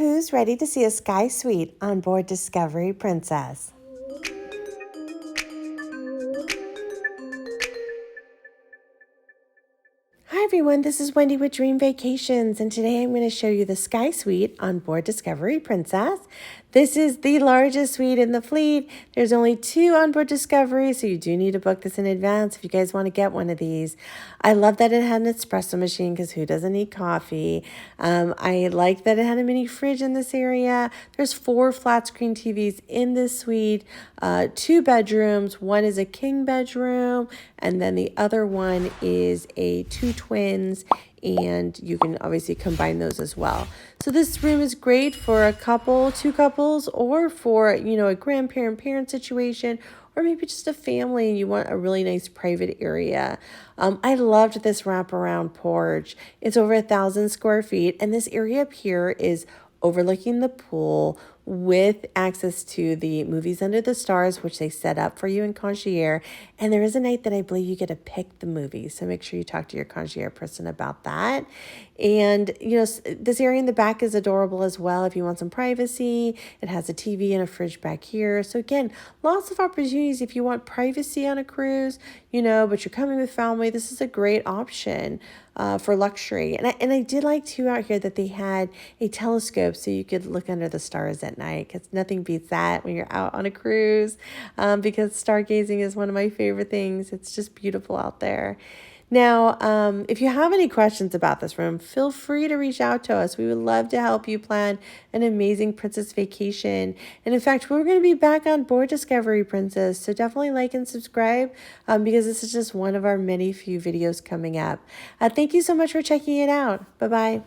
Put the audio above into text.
Who's ready to see a sky suite on board Discovery Princess? Hi everyone, this is Wendy with Dream Vacations, and today I'm going to show you the Sky Suite on board Discovery Princess. This is the largest suite in the fleet. There's only 2 on board Discovery, so you do need to book this in advance if you guys want to get one of these. I love that it had an espresso machine because who doesn't need coffee? I like that it had a mini fridge in this area. There's 4 flat screen TVs in this suite, 2 bedrooms. One is a king bedroom, and then the other one is a 2 twins, and you can obviously combine those as well. So this room is great for a couple, 2 couples, or for, a grandparent-parent situation, or maybe just a family and you want a really nice private area. I loved this wraparound porch. It's over 1,000 square feet, and this area up here is overlooking the pool with access to the movies under the stars, which they set up for you in concierge. And there is a night that I believe you get to pick the movie. So make sure you talk to your concierge person about that. And, this area in the back is adorable as well if you want some privacy. It has a TV and a fridge back here. So again, lots of opportunities if you want privacy on a cruise, but you're coming with family. This is a great option for luxury. And I did like too out here that they had a telescope so you could look under the stars at night, because nothing beats that when you're out on a cruise, because stargazing is one of my favorite things. It's just beautiful out there. Now, if you have any questions about this room, feel free to reach out to us. We would love to help you plan an amazing princess vacation. And in fact, we're going to be back on board Discovery Princess, so definitely like and subscribe because this is just one of our many few videos coming up. Thank you so much for checking it out. Bye-bye.